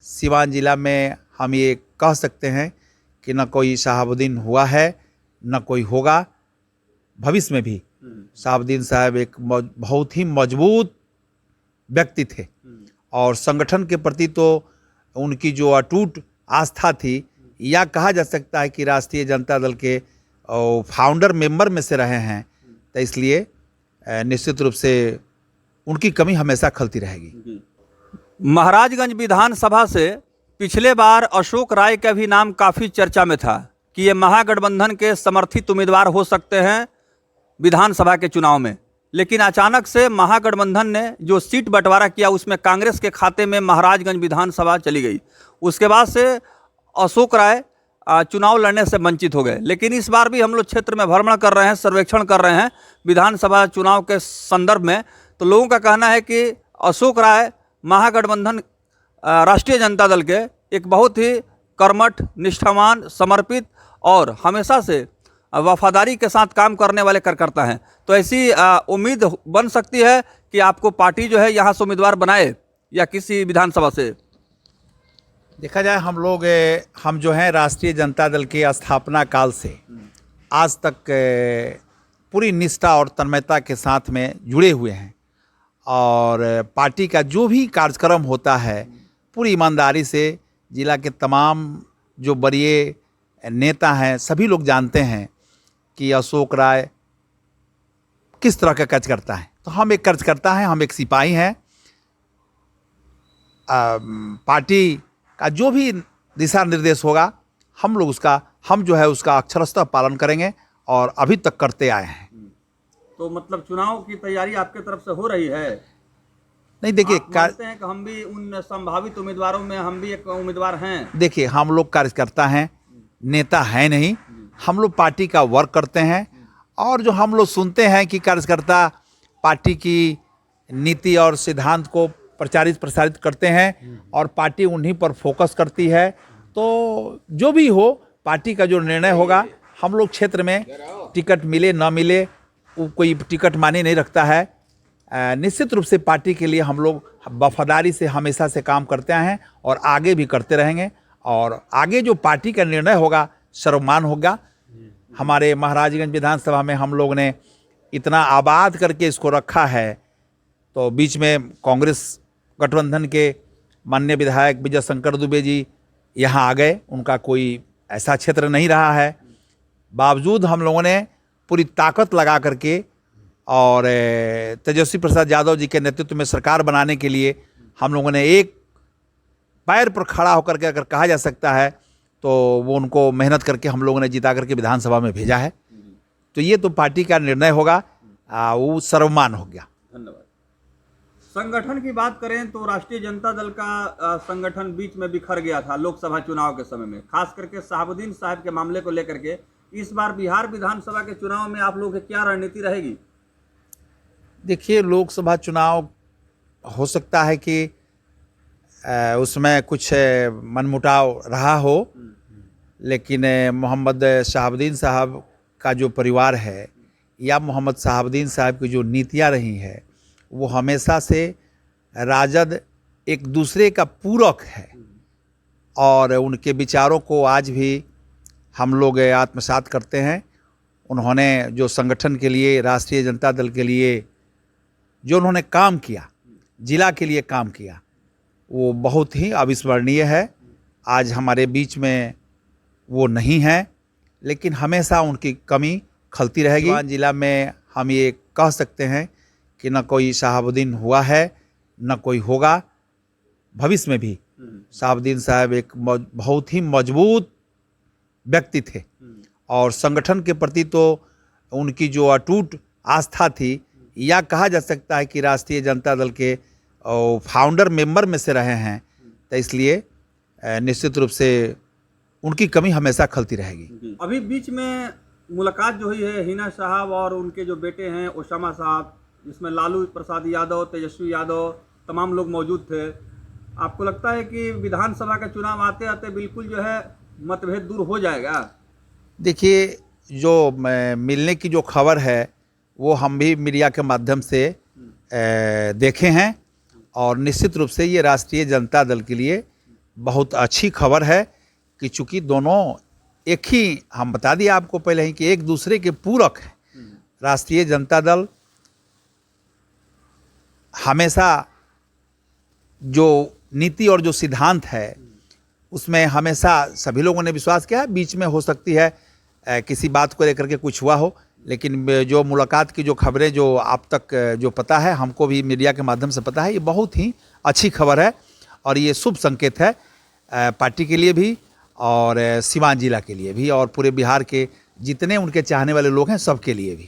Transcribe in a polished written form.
सिवान जिला में हम ये कह सकते हैं कि न कोई शहाबुद्दीन हुआ है न कोई होगा भविष्य में भी। शहाबुद्दीन साहब एक बहुत ही मजबूत व्यक्ति थे और संगठन के प्रति तो उनकी जो अटूट आस्था थी, या कहा जा सकता है कि राष्ट्रीय जनता दल के फाउंडर मेंबर में से रहे हैं, तो इसलिए निश्चित रूप से उनकी कमी हमेशा खलती रहेगी। महाराजगंज विधानसभा से पिछले बार अशोक राय का भी नाम काफ़ी चर्चा में था कि ये महागठबंधन के समर्थित उम्मीदवार हो सकते हैं विधानसभा के चुनाव में, लेकिन अचानक से महागठबंधन ने जो सीट बंटवारा किया उसमें कांग्रेस के खाते में महाराजगंज विधानसभा चली गई। उसके बाद से अशोक राय चुनाव लड़ने से वंचित हो गए। लेकिन इस बार भी हम लोग क्षेत्र में भ्रमण कर रहे हैं, सर्वेक्षण कर रहे हैं विधानसभा चुनाव के संदर्भ में, तो लोगों का कहना है कि अशोक राय महागठबंधन राष्ट्रीय जनता दल के एक बहुत ही कर्मठ, निष्ठावान, समर्पित और हमेशा से वफादारी के साथ काम करने वाले कार्यकर्ता हैं। तो ऐसी उम्मीद बन सकती है कि आपको पार्टी जो है यहाँ से उम्मीदवार बनाए या किसी विधानसभा से। देखा जाए हम जो हैं राष्ट्रीय जनता दल के स्थापना काल से आज तक पूरी निष्ठा और तन्मयता के साथ में जुड़े हुए हैं और पार्टी का जो भी कार्यक्रम होता है पूरी ईमानदारी से जिला के तमाम जो बड़े नेता हैं सभी लोग जानते हैं कि अशोक राय किस तरह का कार्यकर्ता है। तो हम एक कार्यकर्ता हैं, हम एक सिपाही हैं। पार्टी का जो भी दिशा निर्देश होगा हम जो है उसका अक्षरशः पालन करेंगे और अभी तक करते आए हैं। तो मतलब चुनाव की तैयारी आपके तरफ से हो रही है? नहीं, देखिए मानते हैं कि हम भी उन संभावित उम्मीदवारों में हम भी एक उम्मीदवार हैं। देखिए हम लोग कार्यकर्ता हैं, नेता हैं नहीं। हम लोग पार्टी का वर्क करते हैं और जो हम लोग सुनते हैं कि कार्यकर्ता पार्टी की नीति और सिद्धांत को प्रचारित प्रसारित करते हैं और पार्टी उन्हीं पर फोकस करती है। तो जो भी हो पार्टी का जो निर्णय होगा, हम लोग क्षेत्र में टिकट मिले ना मिले कोई टिकट माने नहीं रखता है। निश्चित रूप से पार्टी के लिए हम लोग वफादारी से हमेशा से काम करते हैं और आगे भी करते रहेंगे और आगे जो पार्टी का निर्णय होगा सर्वमान होगा। हमारे महाराजगंज विधानसभा में हम लोग ने इतना आबाद करके इसको रखा है, तो बीच में कांग्रेस गठबंधन के माननीय विधायक विजय शंकर दुबे जी यहाँ आ गए, उनका कोई ऐसा क्षेत्र नहीं रहा है। बावजूद हम लोगों ने पूरी ताकत लगा करके और तेजस्वी प्रसाद यादव जी के नेतृत्व में सरकार बनाने के लिए हम लोगों ने एक पैर पर खड़ा होकर के अगर कहा जा सकता है तो वो उनको मेहनत करके हम लोगों ने जिता करके विधानसभा में भेजा है। तो ये तो पार्टी का निर्णय होगा, वो सर्वमान हो गया। धन्यवाद। संगठन की बात करें तो राष्ट्रीय जनता दल का संगठन बीच में बिखर गया था लोकसभा चुनाव के समय में, खास करके शहाबुद्दीन साहब के मामले को लेकर के। इस बार बिहार विधानसभा के चुनाव में आप लोगों की क्या रणनीति रहेगी? देखिए लोकसभा चुनाव हो सकता है कि उसमें कुछ मनमुटाव रहा हो, लेकिन मोहम्मद शहाबुद्दीन साहब का जो परिवार है या मोहम्मद शहाबुद्दीन साहब की जो नीतियाँ रही हैं वो हमेशा से राजद एक दूसरे का पूरक है और उनके विचारों को आज भी हम लोग आत्मसात करते हैं। उन्होंने जो संगठन के लिए, राष्ट्रीय जनता दल के लिए जो उन्होंने काम किया, जिला के लिए काम किया, वो बहुत ही अविस्मरणीय है। आज हमारे बीच में वो नहीं है, लेकिन हमेशा उनकी कमी खलती रहेगी। जिला में हम ये कह सकते हैं कि न कोई शहाबुद्दीन हुआ है न कोई होगा भविष्य में भी। शहाबुद्दीन साहब एक बहुत ही मजबूत व्यक्ति थे और संगठन के प्रति तो उनकी जो अटूट आस्था थी, या कहा जा सकता है कि राष्ट्रीय जनता दल के फाउंडर मेंबर में से रहे हैं, तो इसलिए निश्चित रूप से उनकी कमी हमेशा खलती रहेगी। अभी बीच में मुलाकात जो हुई है हिना साहब और उनके जो बेटे हैं ओसामा साहब, जिसमें लालू प्रसाद यादव, तेजस्वी यादव, तमाम लोग मौजूद थे। आपको लगता है कि विधानसभा का चुनाव आते आते बिल्कुल जो है मतभेद दूर हो जाएगा? देखिए जो मिलने की जो खबर है वो हम भी मीडिया के माध्यम से देखे हैं और निश्चित रूप से ये राष्ट्रीय जनता दल के लिए बहुत अच्छी खबर है कि चूंकि दोनों एक ही, हम बता दिए आपको पहले ही कि एक दूसरे के पूरक हैं। राष्ट्रीय जनता दल हमेशा जो नीति और जो सिद्धांत है उसमें हमेशा सभी लोगों ने विश्वास किया है। बीच में हो सकती है किसी बात को लेकर के कुछ हुआ हो, लेकिन जो मुलाकात की जो खबरें जो आप तक जो पता है, हमको भी मीडिया के माध्यम से पता है, ये बहुत ही अच्छी खबर है और ये शुभ संकेत है पार्टी के लिए भी और सीवान जिला के लिए भी और पूरे बिहार के जितने उनके चाहने वाले लोग हैं सबके लिए भी।